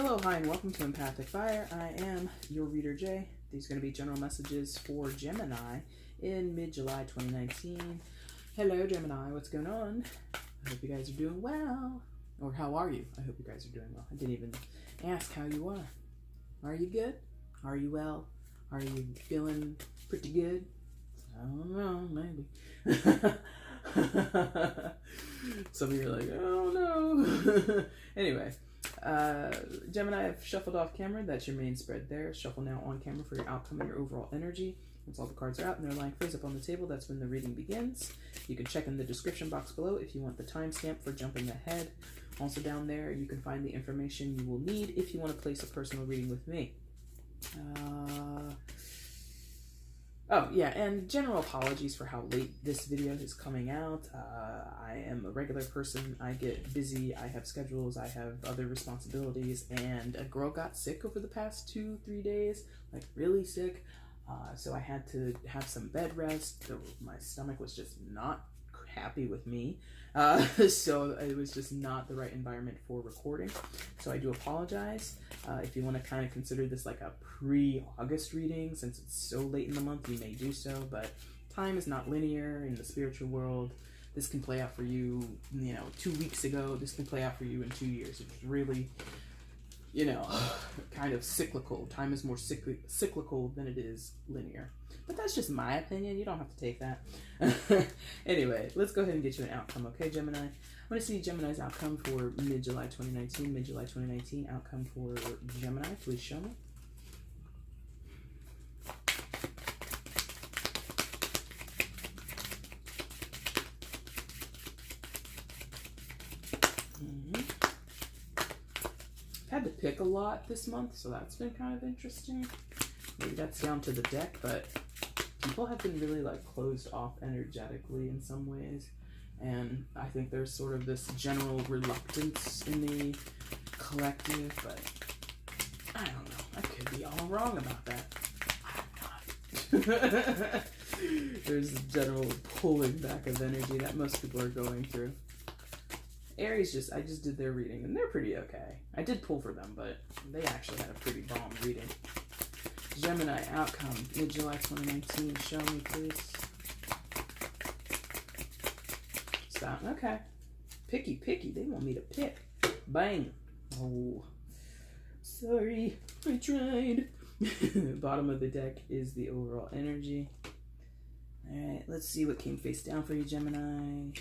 Hello, hi, and welcome to EmpathicFire. I am your reader, Jay. These are going to be general messages for Gemini in mid-July 2019. Hello, Gemini. What's going on? I hope you guys are doing well. Or how are you? I hope you guys are doing well. I didn't even ask how you are. Are you good? Are you well? Are you feeling pretty good? I don't know, maybe. Some of you are like, oh no. Anyway. Gemini, I've shuffled off camera. That's your main spread there. Shuffle now on camera for your outcome and your overall energy. Once all the cards are out and they're lying face up on the table, that's when the reading begins. You can check in the description box below if you want the timestamp for jumping ahead. Also down there, you can find the information you will need if you want to place a personal reading with me. Oh, yeah, and general apologies for how late this video is coming out. I am a regular person. I get busy. I have schedules. I have other responsibilities. And a girl got sick over the past 2-3 days, like really sick. So I had to have some bed rest. My stomach was just not happy with me. So it was just not the right environment for recording. So I do apologize. If you want to kind of consider this like a pre-August reading, since it's so late in the month, you may do so, but time is not linear in the spiritual world. This can play out for you, 2 weeks ago. This can play out for you in 2 years. It's really, kind of cyclical. Time is more cyclical than it is linear. But that's just my opinion. You don't have to take that. Anyway, let's go ahead and get you an outcome, okay, Gemini? I want to see Gemini's outcome for mid-July 2019. Mid-July 2019 outcome for Gemini. Please show me. Had to pick a lot this month, so that's been kind of interesting. Maybe that's down to the deck, but people have been really like closed off energetically in some ways, and I think there's sort of this general reluctance in the collective, but I don't know. I could be all wrong about that. I'm not. There's a general pulling back of energy that most people are going through. Aries, I just did their reading, and they're pretty okay. I did pull for them, but they actually had a pretty bomb reading. Gemini outcome, mid-July 2019. Show me, please. Stop. Okay. Picky. They want me to pick. Bang. Oh. Sorry. I tried. Bottom of the deck is the overall energy. Alright, let's see what came face down for you, Gemini.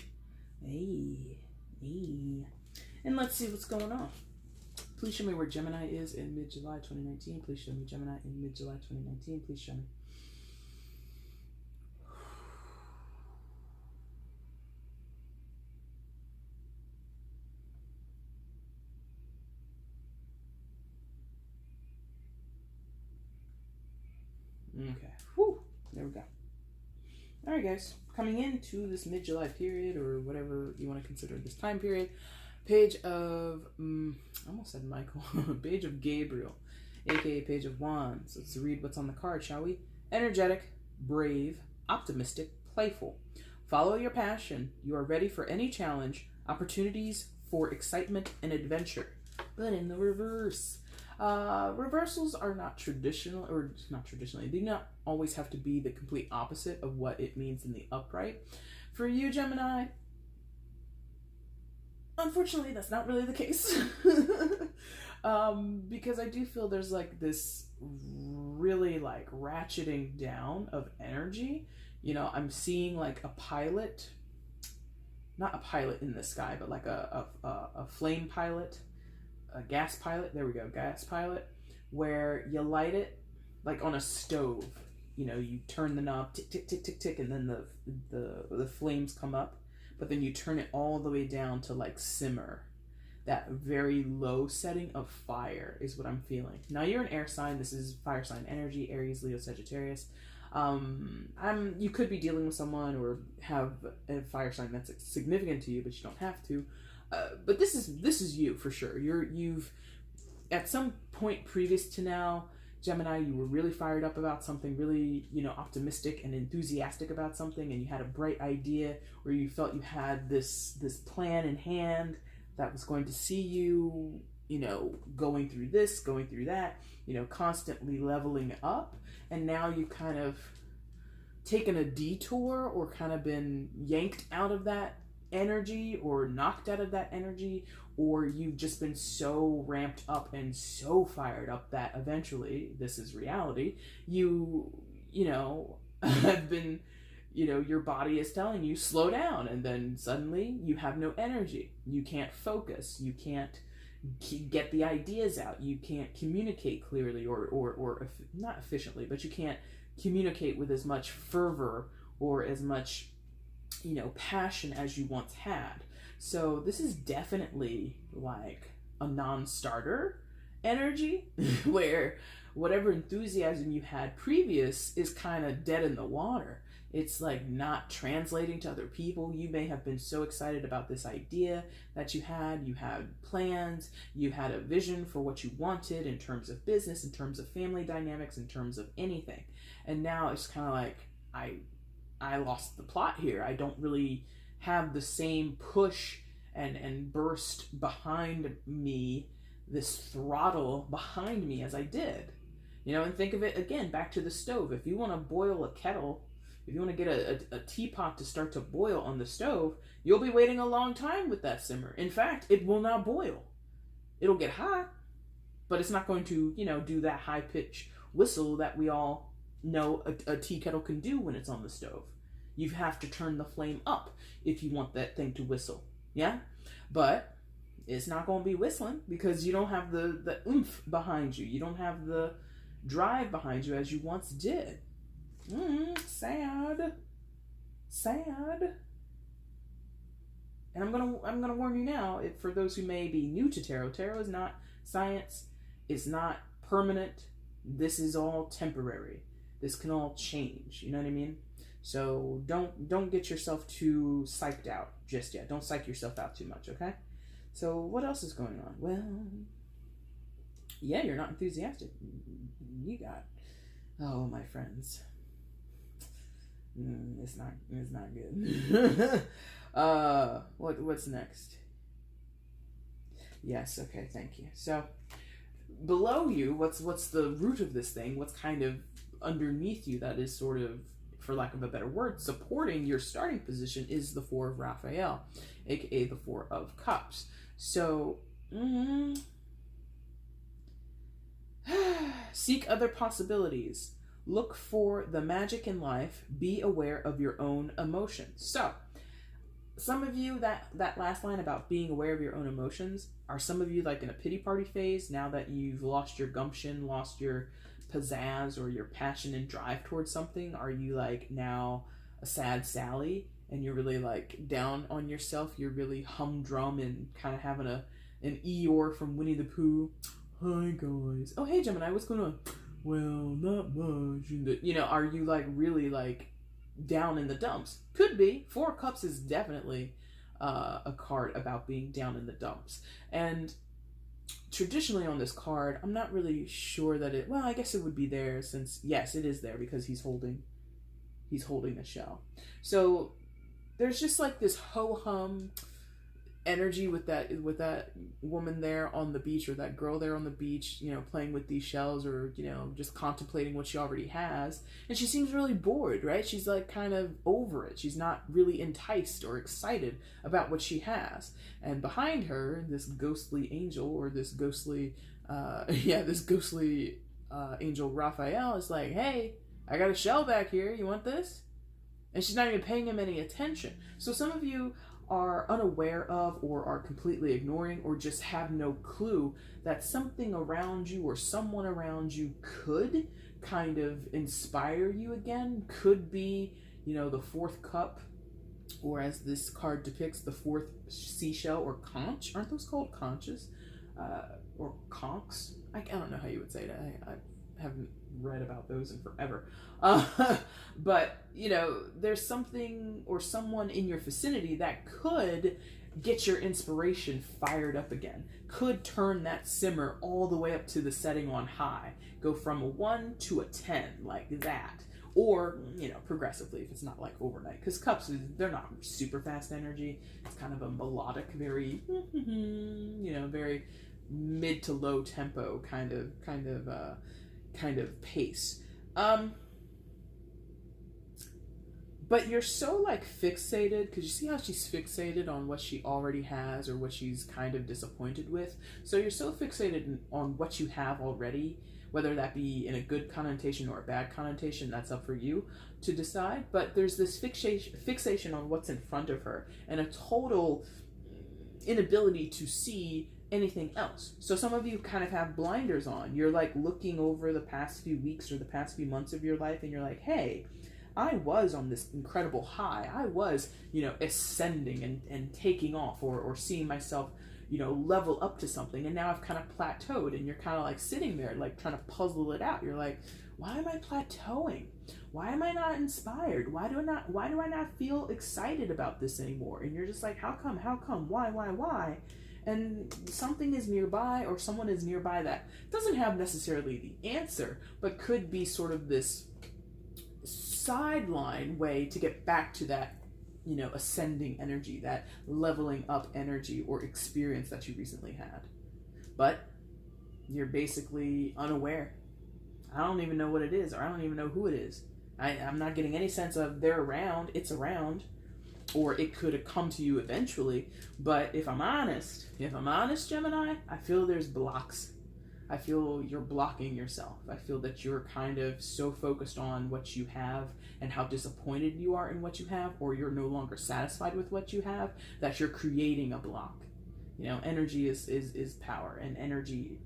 Hey. And let's see what's going on. Please show me where Gemini is in mid-July 2019. Please show me Gemini in mid-July 2019. Please show me. Okay. Whew. There we go. All right, guys. Coming into this mid-July period, or whatever you want to consider this time period, page of, I almost said Michael, page of Gabriel, aka page of Wands. Let's read what's on the card, shall we? Energetic, brave, optimistic, playful. Follow your passion. You are ready for any challenge, opportunities for excitement and adventure. But in the reverse. Reversals are not traditional, or not traditionally, they do not always have to be the complete opposite of what it means in the upright. For you, Gemini, unfortunately, that's not really the case. Because I do feel there's like this really like ratcheting down of energy. I'm seeing like a pilot, not a pilot in the sky, but like a flame pilot. A gas pilot, there we go, gas pilot, where you light it like on a stove. You turn the knob, tick, tick, tick, tick, tick, and then the flames come up, but then you turn it all the way down to like simmer. That very low setting of fire is what I'm feeling. Now you're an air sign, this is fire sign energy, Aries, Leo, Sagittarius. You could be dealing with someone or have a fire sign that's significant to you, but you don't have to. But this is you for sure. You've at some point previous to now, Gemini, you were really fired up about something, really optimistic and enthusiastic about something, and you had a bright idea, or you felt you had this plan in hand that was going to see you going through this, going through that, constantly leveling up. And now you kind of taken a detour or kind of been yanked out of that energy or knocked out of that energy, or you've just been so ramped up and so fired up that eventually, this is reality, you have been, your body is telling you slow down, and then suddenly you have no energy. You can't focus. You can't get the ideas out. You can't communicate clearly or not efficiently, but you can't communicate with as much fervor or as much passion as you once had. So this is definitely like a non-starter energy where whatever enthusiasm you had previous is kind of dead in the water. It's like not translating to other people. You may have been so excited about this idea that you had plans, you had a vision for what you wanted in terms of business, in terms of family dynamics, in terms of anything. And now it's kind of like, I lost the plot here. I don't really have the same push and burst behind me, this throttle behind me as I did. And think of it again, back to the stove. If you want to boil a kettle, if you want to get a teapot to start to boil on the stove, you'll be waiting a long time with that simmer. In fact, it will not boil. It'll get hot, but it's not going to, do that high pitch whistle that we all know a tea kettle can do when it's on the stove. You have to turn the flame up if you want that thing to whistle. Yeah? But it's not going to be whistling because you don't have the oomph behind you. You don't have the drive behind you as you once did. Sad. And I'm gonna warn you now, for those who may be new to tarot is not science. It's not permanent. This is all temporary. This can all change. You know what I mean? So don't get yourself too psyched out just yet. Don't psych yourself out too much, okay? So what else is going on? Well, yeah, you're not enthusiastic. You got, oh, my friends. It's not good. What's next? Yes, okay, thank you. So below you, what's the root of this thing? What's kind of underneath you that is sort of, for lack of a better word, supporting your starting position is the Four of Raphael, aka the Four of Cups. So seek other possibilities. Look for the magic in life. Be aware of your own emotions. So some of you, that last line about being aware of your own emotions, are some of you like in a pity party phase now that you've lost your gumption, lost your pizzazz or your passion and drive towards something? Are you like now a sad Sally and you're really like down on yourself? You're really humdrum and kind of having an Eeyore from Winnie the Pooh. Hi guys. Oh hey Gemini, what's going on? Well, not much. Are you like really like down in the dumps? Could be. Four of Cups is definitely a card about being down in the dumps. And traditionally on this card, I'm not really sure that well, I guess it would be there since, yes, it is there because he's holding the shell. So there's just like this ho-hum energy with that woman there on the beach, or that girl there on the beach, playing with these shells, or just contemplating what she already has, and she seems really bored, right? She's like kind of over it. She's not really enticed or excited about what she has. And behind her, this ghostly angel, or this ghostly angel Raphael is like, hey, I got a shell back here, you want this? And she's not even paying him any attention. So some of you are unaware of, or are completely ignoring, or just have no clue that something around you or someone around you could kind of inspire you again. Could be, the fourth cup, or as this card depicts, the fourth seashell or conch. Aren't those called conches? Or conchs? I don't know how you would say it. I haven't read about those in forever. But, there's something or someone in your vicinity that could get your inspiration fired up again. Could turn that simmer all the way up to the setting on high. Go from a 1 to a 10, like that. Or, progressively, if it's not like overnight. Because cups, they're not super fast energy. It's kind of a melodic, very, very mid to low tempo kind of pace. But you're so like fixated, because you see how she's fixated on what she already has or what she's kind of disappointed with. So you're so fixated on what you have already, whether that be in a good connotation or a bad connotation, that's up for you to decide. But there's this fixation on what's in front of her and a total inability to see anything else. So some of you kind of have blinders on. You're like looking over the past few weeks or the past few months of your life, and you're like, hey, I was on this incredible high. I was, ascending and taking off or seeing myself, level up to something. And now I've kind of plateaued, and you're kind of like sitting there, like trying to puzzle it out. You're like, why am I plateauing? Why am I not inspired? Why do I not feel excited about this anymore? And you're just like, how come? Why? And something is nearby, or someone is nearby that doesn't have necessarily the answer, but could be sort of this sideline way to get back to that, ascending energy, that leveling up energy or experience that you recently had. But you're basically unaware. I don't even know what it is, or I don't even know who it is. I'm not getting any sense of they're around, it's around, or it could have come to you eventually. But if I'm honest, Gemini, I feel there's blocks. I feel you're blocking yourself. I feel that you're kind of so focused on what you have and how disappointed you are in what you have, or you're no longer satisfied with what you have, that you're creating a block. Energy is power, and energy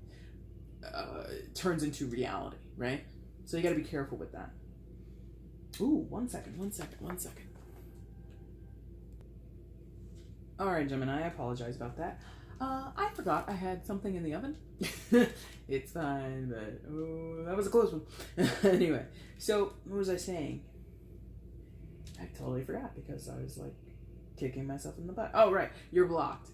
turns into reality, right? So you got to be careful with that. Ooh, one second. All right, Gemini, I apologize about that. I forgot I had something in the oven. It's fine, but that was a close one. Anyway, so what was I saying? I totally forgot because I was like kicking myself in the butt. Oh, right, you're blocked.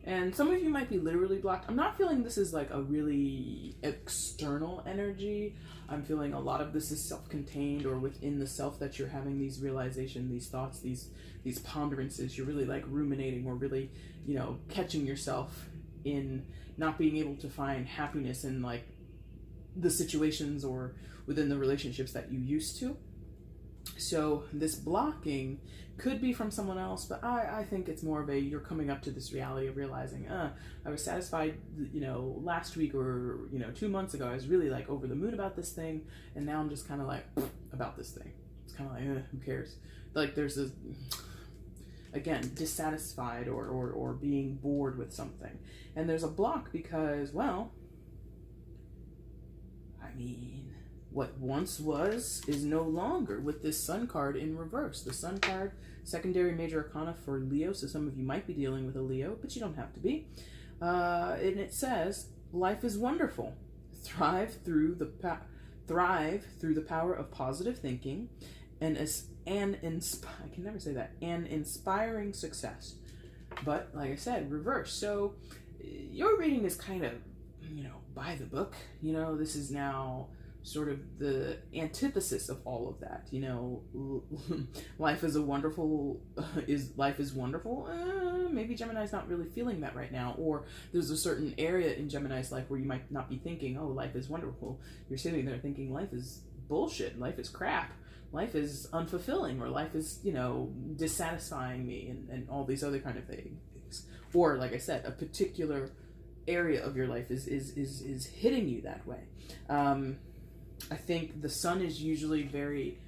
And some of you might be literally blocked. I'm not feeling this is like a really external energy. I'm feeling a lot of this is self-contained or within the self, that you're having these realizations, these thoughts, these ponderances. You're really like ruminating, or really, catching yourself in not being able to find happiness in like the situations or within the relationships that you used to. So this blocking could be from someone else, but I think it's more of you're coming up to this reality of realizing, I was satisfied, last week or, 2 months ago, I was really like over the moon about this thing. And now I'm just kind of like about this thing. It's kind of like, who cares? Like there's this, again, dissatisfied or being bored with something. And there's a block because, what once was is no longer, with this Sun card in reverse. The Sun card, secondary major arcana for Leo, so some of you might be dealing with a Leo, but you don't have to be. And it says, life is wonderful. Thrive through the power of positive thinking and I can never say that, and inspiring success. But like I said, reverse. So your reading is kind of, by the book. This is now sort of the antithesis of all of that. Life is wonderful. Maybe Gemini's not really feeling that right now, or there's a certain area in Gemini's life where you might not be thinking, oh, life is wonderful. You're sitting there thinking life is bullshit, life is crap, life is unfulfilling, or life is, dissatisfying me, and all these other kind of things. Or like I said, a particular area of your life is hitting you that way. I think the Sun is usually very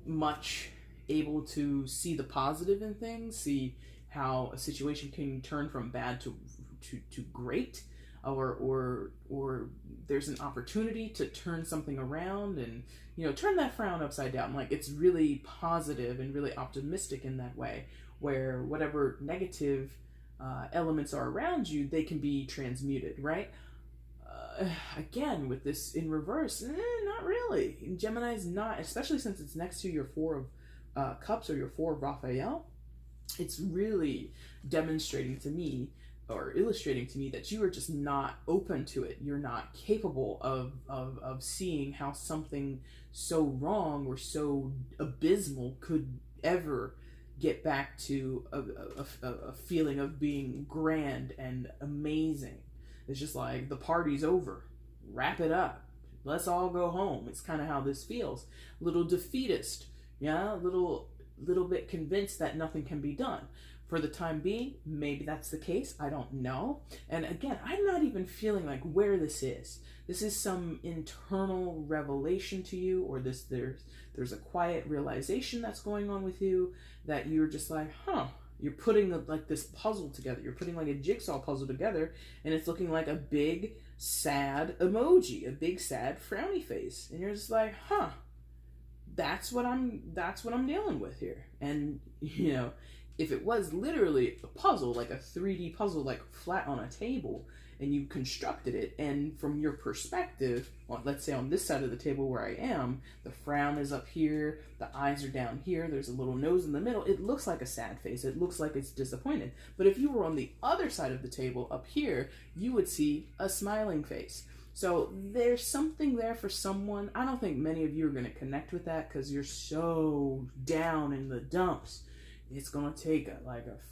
much able to see the positive in things, see how a situation can turn from bad to great, or there's an opportunity to turn something around and turn that frown upside down. Like it's really positive and really optimistic in that way, where whatever negative elements are around you, they can be transmuted, right? Again, with this in reverse, not really. Gemini's not, especially since it's next to your Four of Cups or your Four of Raphael. It's really demonstrating to me, or illustrating to me, that you are just not open to it. You're not capable of seeing how something so wrong or so abysmal could ever get back to a feeling of being grand and amazing. It's just like, the party's over. Wrap it up. Let's all go home. It's kind of how this feels. A little defeatist. Yeah, a little bit convinced that nothing can be done. For the time being, maybe that's the case. I don't know. And again, I'm not even feeling like where this is. This is some internal revelation to you, or there's a quiet realization that's going on with you that you're just like, huh. You're putting like this puzzle together. You're putting like a jigsaw puzzle together, and it's looking like a big sad emoji, a big sad frowny face, and you're just like, huh. That's what I'm dealing with here. And you know, if it was literally a puzzle, like a 3D puzzle, like flat on a table, and you constructed it, and from your perspective, let's say on this side of the table where I am, the frown is up here, the eyes are down here, there's a little nose in the middle, it looks like a sad face, it looks like it's disappointed. But if you were on the other side of the table up here, you would see a smiling face. So there's something there for someone. I don't think many of you are going to connect with that because you're so down in the dumps. It's going to take a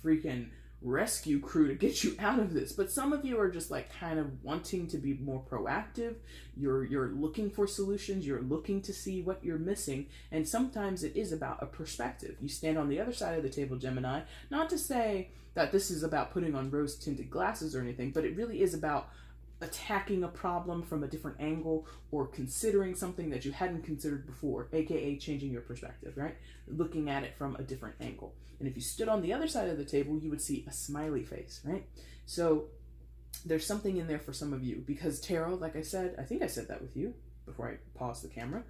freaking rescue crew to get you out of this. But some of you are just like kind of wanting to be more proactive. You're looking for solutions. You're looking to see what you're missing. And sometimes it is about a perspective. You stand on the other side of the table, Gemini, not to say that this is about putting on rose-tinted glasses or anything, but it really is about attacking a problem from a different angle, or considering something that you hadn't considered before, aka changing your perspective, right? Looking at it from a different angle. And if you stood on the other side of the table, you would see a smiley face, right? So there's something in there for some of you, because tarot, like I said, I think I said that with you before I paused the camera,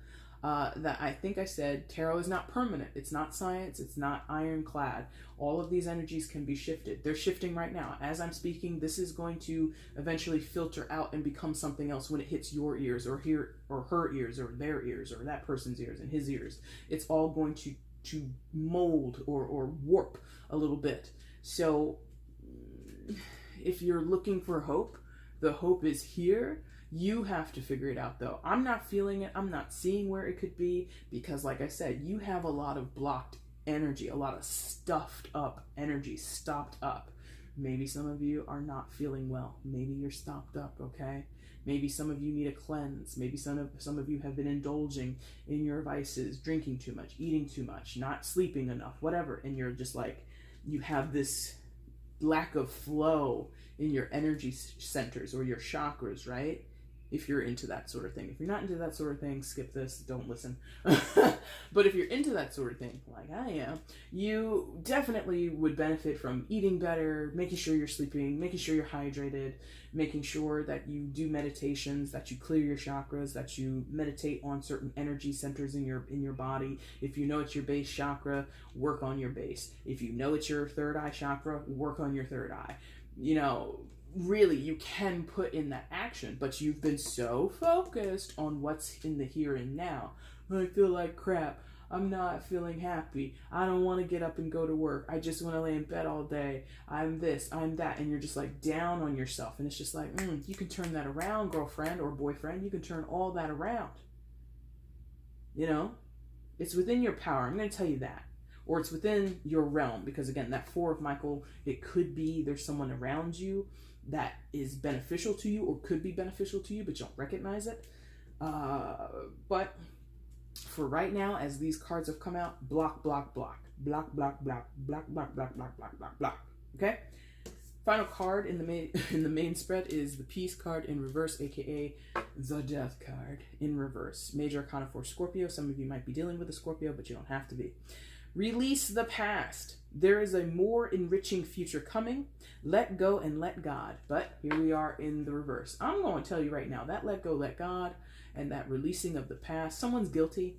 that I think I said tarot is not permanent. It's not science. It's not ironclad. All of these energies can be shifted. They're shifting right now. As I'm speaking, this is going to eventually filter out and become something else when it hits your ears, or her ears, or their ears, or that person's ears and his ears. It's all going to mold or warp a little bit. So if you're looking for hope, the hope is here. You have to figure it out though. I'm not feeling it. I'm not seeing where it could be, because like I said, you have a lot of blocked energy, a lot of stuffed up energy, stopped up. Maybe some of you are not feeling well. Maybe you're stopped up, okay? Maybe some of you need a cleanse. Maybe some of you have been indulging in your vices, drinking too much, eating too much, not sleeping enough, whatever. And you're just like, you have this lack of flow in your energy centers or your chakras, right? If you're into that sort of thing. If you're not into that sort of thing, skip this, don't listen. But if you're into that sort of thing, like I am, you definitely would benefit from eating better, making sure you're sleeping, making sure you're hydrated, making sure that you do meditations, that you clear your chakras, that you meditate on certain energy centers in your body. If you know it's your base chakra, work on your base. If you know it's your third eye chakra, work on your third eye. You know, really, you can put in that action, but you've been so focused on what's in the here and now. I feel like crap. I'm not feeling happy. I don't want to get up and go to work. I just want to lay in bed all day. I'm this, I'm that. And you're just like down on yourself. And it's just like, you can turn that around, girlfriend or boyfriend. You can turn all that around. You know, it's within your power. I'm going to tell you that. Or it's within your realm, because again, that 4 of Michael, it could be there's someone around you that is beneficial to you, or could be beneficial to you, but you don't recognize it. But for right now, as these cards have come out, block, block, block, block, block, block, block, block, block, block, block, block, block. Okay. Final card in the main spread is the Peace card in reverse, aka the Death card in reverse. Major Arcana for Scorpio. Some of you might be dealing with a Scorpio, but you don't have to be. Release the past. There is a more enriching future coming. Let go and let God. But here we are in the reverse. I'm going to tell you right now, that let go, let God, and that releasing of the past, someone's guilty.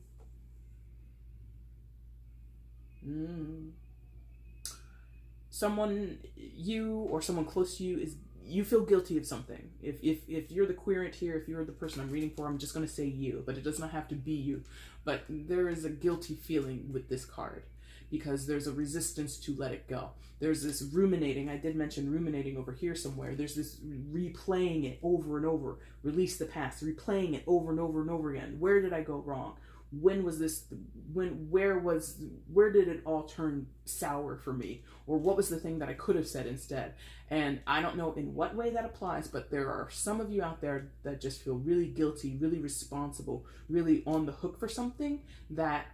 Someone, you or someone close to you, you feel guilty of something. If you're the querent here, if you're the person I'm reading for, I'm just going to say you, but it does not have to be you. But there is a guilty feeling with this card, because there's a resistance to let it go. There's this ruminating. I did mention ruminating over here somewhere. There's this replaying it over and over. Release the past. Replaying it over and over and over again. Where did I go wrong? when was this, where did it all turn sour for me? Or what was the thing that I could have said instead? And I don't know in what way that applies, but there are some of you out there that just feel really guilty, really responsible, really on the hook for something that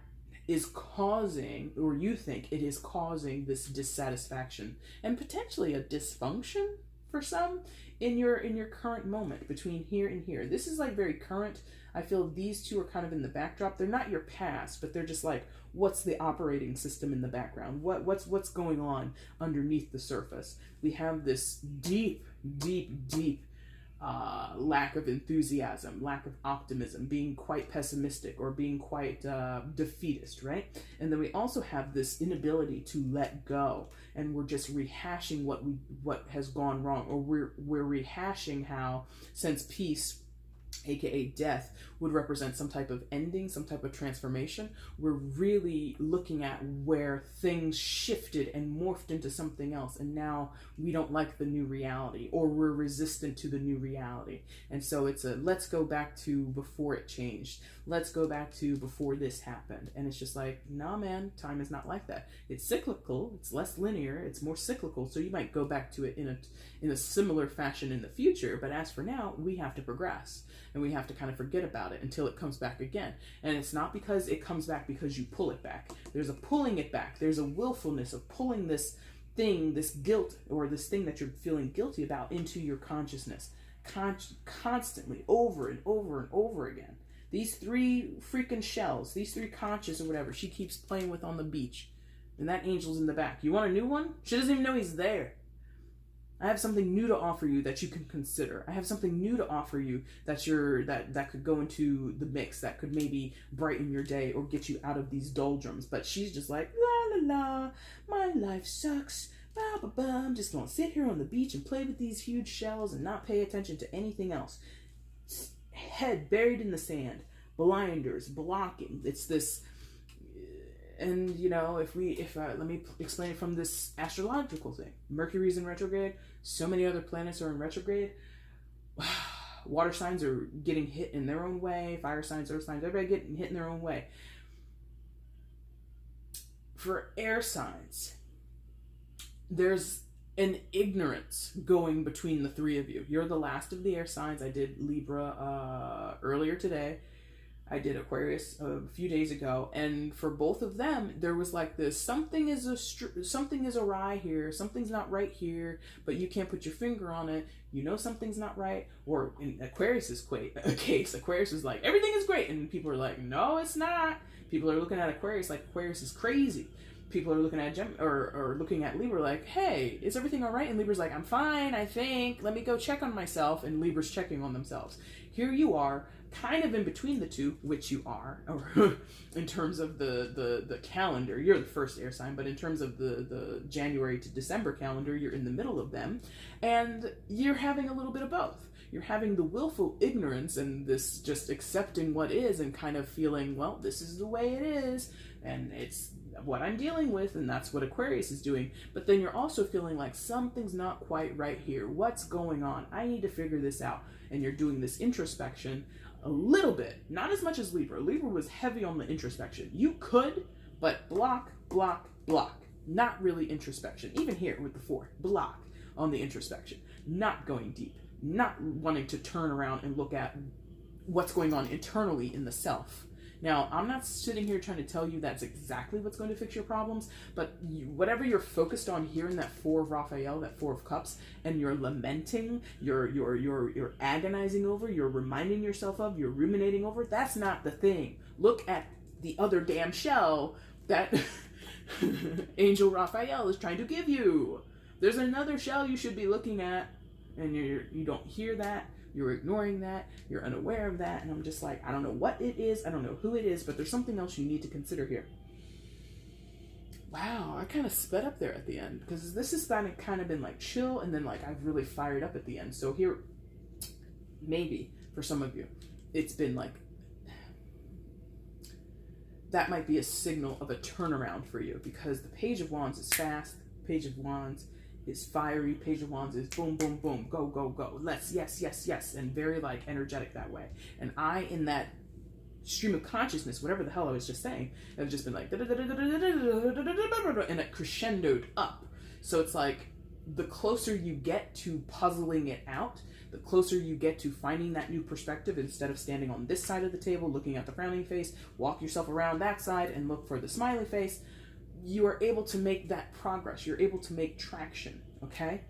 is causing, or you think it is causing, this dissatisfaction and potentially a dysfunction for some in your current moment between here and here. This is like very current. I feel these two are kind of in the backdrop. They're not your past, but they're just like, what's the operating system in the background? What's going on underneath the surface? We have this deep lack of enthusiasm, lack of optimism, being quite pessimistic or being quite defeatist, right? And then we also have this inability to let go, and we're just rehashing what has gone wrong, or we're rehashing how, since peace, aka death, would represent some type of ending, some type of transformation, we're really looking at where things shifted and morphed into something else, and now we don't like the new reality, or we're resistant to the new reality. And so it's a let's go back to before it changed, let's go back to before this happened. And it's just like, nah man, time is not like that. It's cyclical, it's less linear, it's more cyclical, so you might go back to it in a similar fashion in the future, but as for now, we have to progress, and we have to kind of forget about it until it comes back again. And it's not because it comes back because you pull it back. There's a pulling it back. There's a willfulness of pulling this thing, this guilt, or this thing that you're feeling guilty about into your consciousness constantly, over and over and over again. These three freaking shells, these three conscious or whatever, she keeps playing with on the beach. And that angel's in the back. You want a new one? She doesn't even know he's there. I have something new to offer you that you can consider. I have something new to offer you that could go into the mix, that could maybe brighten your day or get you out of these doldrums. But she's just like, la la la, my life sucks. Ba ba ba. I'm just gonna sit here on the beach and play with these huge shells and not pay attention to anything else. Head buried in the sand, blinders, blocking. It's this. And you know, let me explain it from this astrological thing. Mercury's in retrograde. So many other planets are in retrograde. Water signs are getting hit in their own way. Fire signs, earth signs, everybody getting hit in their own way. For air signs, there's an ignorance going between the three of you. You're the last of the air signs. I did Libra earlier today. I did Aquarius a few days ago, and for both of them, there was like this: something is awry here, something's not right here, but you can't put your finger on it. You know something's not right. Or in Aquarius's case, Aquarius is like, everything is great, and people are like, no, it's not. People are looking at Aquarius like Aquarius is crazy. People are looking at or looking at Libra like, hey, is everything all right? And Libra's like, I'm fine, I think. Let me go check on myself. And Libra's checking on themselves. Here you are, kind of in between the two, which you are, or in terms of the calendar, you're the first air sign, but in terms of the January to December calendar, you're in the middle of them, and you're having a little bit of both. You're having the willful ignorance and this just accepting what is and kind of feeling, well, this is the way it is, and it's what I'm dealing with, and that's what Aquarius is doing. But then you're also feeling like something's not quite right here. What's going on? I need to figure this out. And you're doing this introspection a little bit, not as much as Libra. Libra was heavy on the introspection. You could, but block. Not really introspection. Even here with the 4, block on the introspection. Not going deep. Not wanting to turn around and look at what's going on internally in the self. Now, I'm not sitting here trying to tell you that's exactly what's going to fix your problems, but whatever you're focused on here in that 4 of Raphael, that 4 of Cups, and you're lamenting, you're agonizing over, you're reminding yourself of, you're ruminating over, that's not the thing. Look at the other damn shell that Angel Raphael is trying to give you. There's another shell you should be looking at, and you don't hear that. You're ignoring that, you're unaware of that, and I'm just like, I don't know what it is, I don't know who it is, but there's something else you need to consider here. Wow, I kind of sped up there at the end, because this has kind of been like chill, and then like I've really fired up at the end. So here, maybe, for some of you, it's been like, that might be a signal of a turnaround for you, because the Page of Wands is fast, Page of Wands is fiery, Page of Wands is boom, boom, boom, go, go, go, let's, yes, and very like energetic that way. And I, in that stream of consciousness, whatever the hell I was just saying, it has just been like, and it crescendoed up. So it's like, the closer you get to puzzling it out, the closer you get to finding that new perspective, instead of standing on this side of the table, looking at the frowning face, walk yourself around that side and look for the smiley face, you are able to make that progress. You're able to make traction, okay?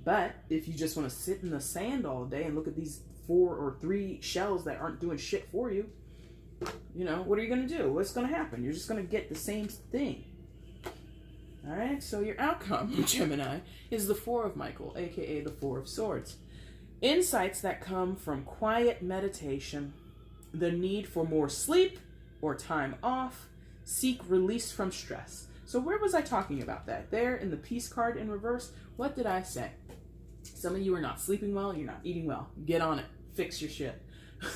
But if you just want to sit in the sand all day and look at these 4 or 3 shells that aren't doing shit for you, you know, what are you going to do? What's going to happen? You're just going to get the same thing. All right, so your outcome, Gemini, is the 4 of Michael, aka the 4 of Swords. Insights that come from quiet meditation, the need for more sleep or time off, seek release from stress. So where was I talking about that? There in the Peace card in reverse, what did I say? Some of you are not sleeping well, you're not eating well. Get on it. Fix your shit.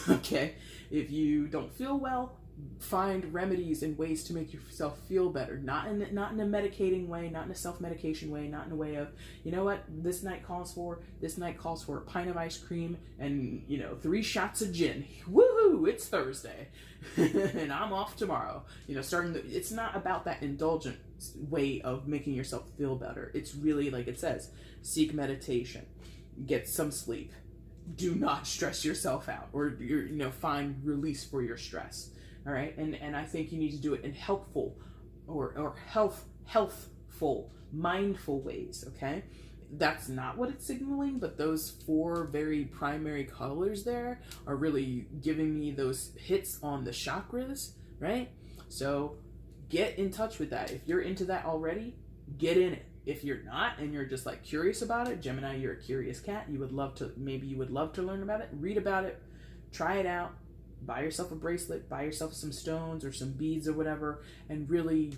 Okay? If you don't feel well, find remedies and ways to make yourself feel better. Not in a medicating way, not in a self-medication way, not in a way of, you know what, this night calls for a pint of ice cream and, 3 shots of gin. Woohoo! It's Thursday. And I'm off tomorrow. It's not about that indulgent way of making yourself feel better. It's really, like it says, seek meditation, get some sleep, do not stress yourself out, or find release for your stress. All right, and I think you need to do it in helpful or healthful, mindful ways. Okay, that's not what it's signaling, but those 4 very primary colors there are really giving me those hits on the chakras, right? So get in touch with that. If you're into that already, get in it. If you're not, and you're just like curious about it, Gemini, you're a curious cat. You would love to learn about it, read about it, try it out. Buy yourself a bracelet, buy yourself some stones or some beads or whatever, and really,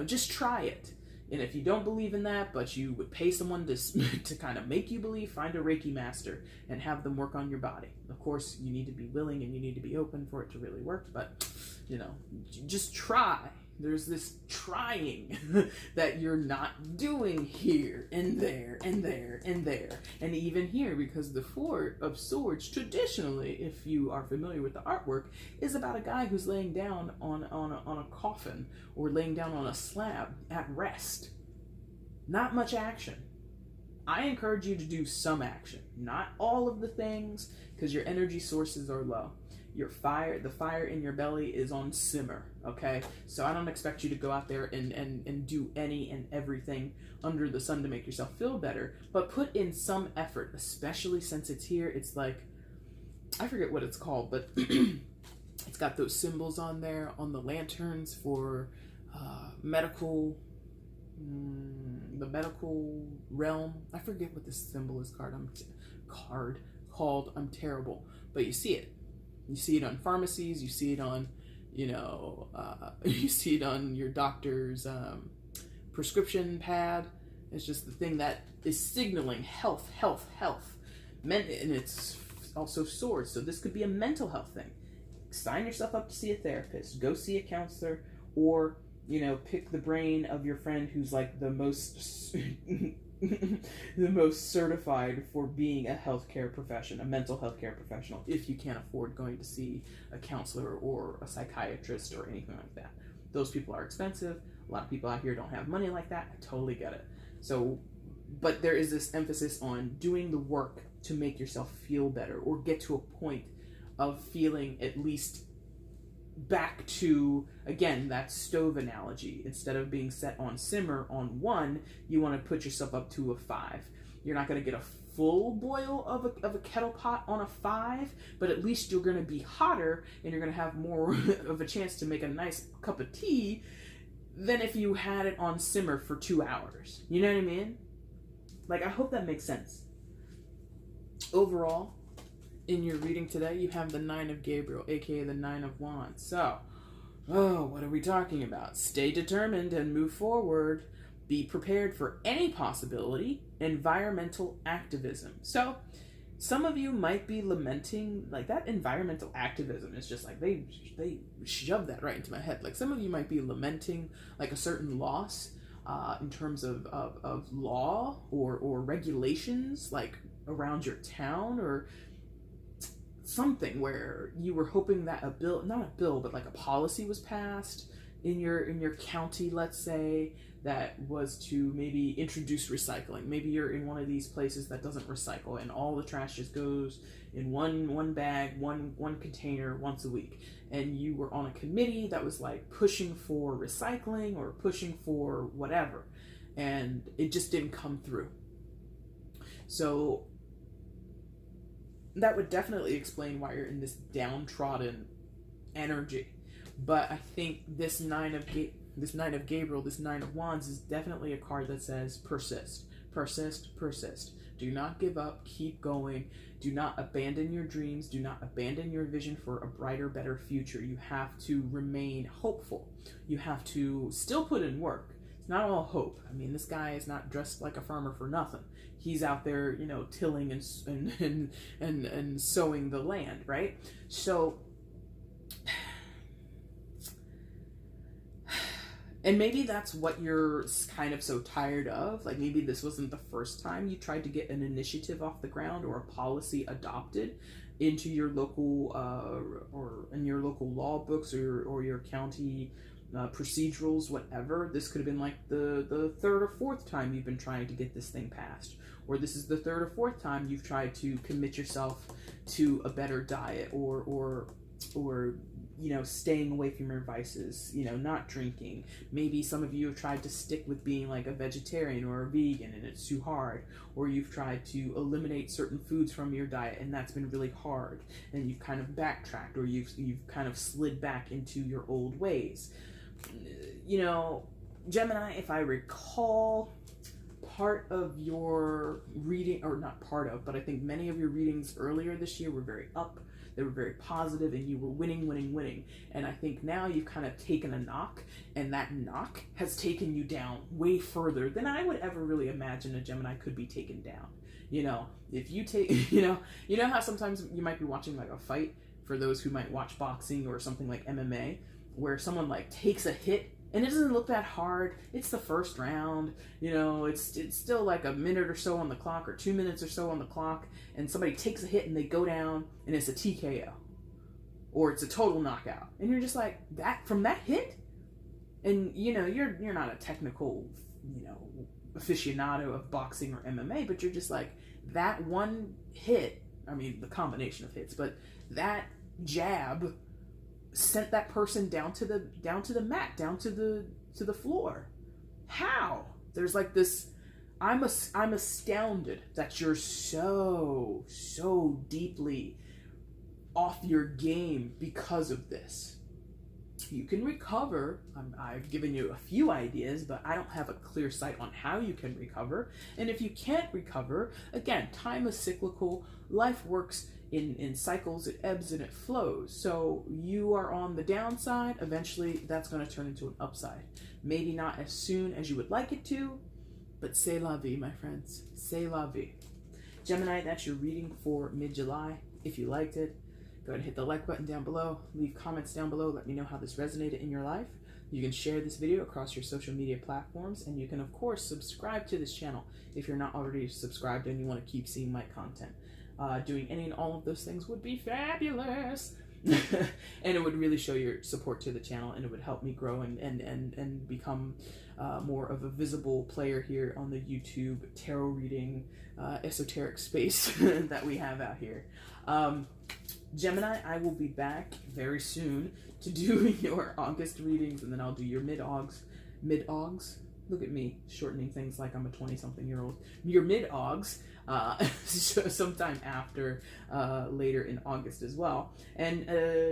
just try it. And if you don't believe in that, but you would pay someone to kind of make you believe, find a Reiki master and have them work on your body. Of course, you need to be willing and you need to be open for it to really work, but, just try. There's this trying that you're not doing here and there and there and there. And even here, because the 4 of Swords, traditionally, if you are familiar with the artwork, is about a guy who's laying down on a coffin or laying down on a slab at rest. Not much action. I encourage you to do some action. Not all of the things, because your energy sources are low. The fire in your belly is on simmer, okay? So I don't expect you to go out there and do any and everything under the sun to make yourself feel better, but put in some effort, especially since it's here. It's like, I forget what it's called, but it's got those symbols on there, on the lanterns for the medical realm. I forget what this symbol is called. I'm terrible, but you see it. You see it on pharmacies, you see it on, you see it on your doctor's prescription pad. It's just the thing that is signaling health. And it's also Swords, so this could be a mental health thing. Sign yourself up to see a therapist, go see a counselor, or, pick the brain of your friend who's like the most the most certified for being a mental health care professional, if you can't afford going to see a counselor or a psychiatrist or anything like that. Those people are expensive. A lot of people out here don't have money like that. I totally get it. So, but there is this emphasis on doing the work to make yourself feel better, or get to a point of feeling at least back to, again, that stove analogy. Instead of being set on simmer on 1, you want to put yourself up to a 5. You're not going to get a full boil of a kettle pot on a 5, but at least you're going to be hotter and you're going to have more of a chance to make a nice cup of tea than if you had it on simmer for 2 hours. You know what I mean? Like, I hope that makes sense. Overall, in your reading today, you have the 9 of Gabriel, aka the 9 of Wands. So, what are we talking about? Stay determined and move forward. Be prepared for any possibility. Environmental activism. So, some of you might be lamenting, like, that environmental activism is just like, they shove that right into my head. Like, some of you might be lamenting, like, a certain loss in terms of law or regulations, like, around your town, or something where you were hoping that a bill, not a bill, but like a policy was passed in your county, let's say, that was to maybe introduce recycling. Maybe you're in one of these places that doesn't recycle, and all the trash just goes in one bag, one container once a week. And you were on a committee that was like pushing for recycling or pushing for whatever, and it just didn't come through. So that would definitely explain why you're in this downtrodden energy. But I think this Nine of Gabriel, this Nine of Wands, is definitely a card that says persist, persist, persist. Do not give up. Keep going. Do not abandon your dreams. Do not abandon your vision for a brighter, better future. You have to remain hopeful. You have to still put in work. It's not all hope. I mean, this guy is not dressed like a farmer for nothing. He's out there, you know, tilling and sowing the land, right? So, and maybe that's what you're kind of so tired of. Like, maybe this wasn't the first time you tried to get an initiative off the ground or a policy adopted into your local or in your local law books or your county procedurals, whatever. This could have been like the third or fourth time you've been trying to get this thing passed. Or this is the third or fourth time you've tried to commit yourself to a better diet or you know, staying away from your vices, you know, not drinking. Maybe some of you have tried to stick with being like a vegetarian or a vegan and it's too hard. Or you've tried to eliminate certain foods from your diet and that's been really hard. And you've kind of backtracked, or you've kind of slid back into your old ways. You know, Gemini, if I recall, part of your reading, or not part of, but I think many of your readings earlier this year were very up. They were very positive, and you were winning, winning, winning. And I think now you've kind of taken a knock, and that knock has taken you down way further than I would ever really imagine a Gemini could be taken down. You know, if you take, you know how sometimes you might be watching like a fight, for those who might watch boxing or something like MMA, where someone like takes a hit and it doesn't look that hard. It's the first round, you know, it's still like a minute or so on the clock, or 2 minutes or so on the clock, and somebody takes a hit and they go down and it's a TKO or it's a total knockout. And you're just like, that from that hit? And you know, you're not a technical, you know, aficionado of boxing or MMA, but you're just like, that one hit, I mean the combination of hits, but that jab sent that person down to the mat, down to the floor. How? There's like this, I'm astounded that you're so deeply off your game because of this. You can recover. I've given you a few ideas, but I don't have a clear sight on how you can recover. And if you can't recover, again, time is cyclical. Life works in cycles. It ebbs and it flows. So you are on the downside. Eventually, that's going to turn into an upside. Maybe not as soon as you would like it to, but c'est la vie, my friends. C'est la vie. Gemini, that's your reading for mid-July. If you liked it, go ahead and hit the like button down below. Leave comments down below. Let me know how this resonated in your life. You can share this video across your social media platforms, and you can, of course, subscribe to this channel if you're not already subscribed and you want to keep seeing my content. Doing any and all of those things would be fabulous. And it would really show your support to the channel, and it would help me grow and become more of a visible player here on the YouTube tarot reading esoteric space that we have out here. Gemini, I will be back very soon to do your August readings, and then I'll do your mid-Augs. Look at me, shortening things like I'm a 20-something-year-old. Your mid-Augs, sometime after, later in August as well. And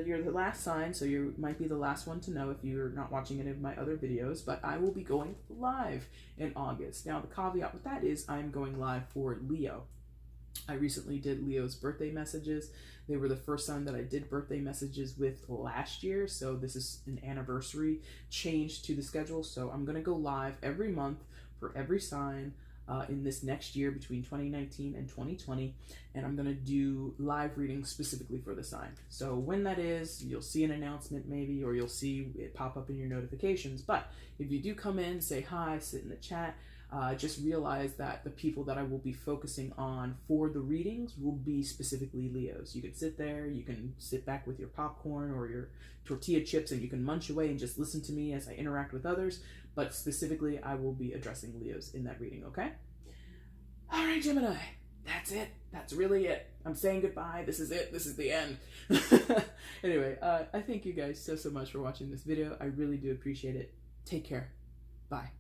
you're the last sign, so you might be the last one to know if you're not watching any of my other videos, but I will be going live in August. Now, the caveat with that is I'm going live for Leo. I recently did Leo's birthday messages. They were the first sign that I did birthday messages with last year, so this is an anniversary change to the schedule. So I'm going to go live every month for every sign in this next year between 2019 and 2020, and I'm going to do live readings specifically for the sign. So when that is, you'll see an announcement maybe, or you'll see it pop up in your notifications. But if you do come in, say hi, sit in the chat, Just realize that the people that I will be focusing on for the readings will be specifically Leos. You can sit there, you can sit back with your popcorn or your tortilla chips, and you can munch away and just listen to me as I interact with others. But specifically, I will be addressing Leos in that reading, okay? All right, Gemini, that's it. That's really it. I'm saying goodbye. This is it. This is the end. Anyway, I thank you guys so much for watching this video. I really do appreciate it. Take care. Bye.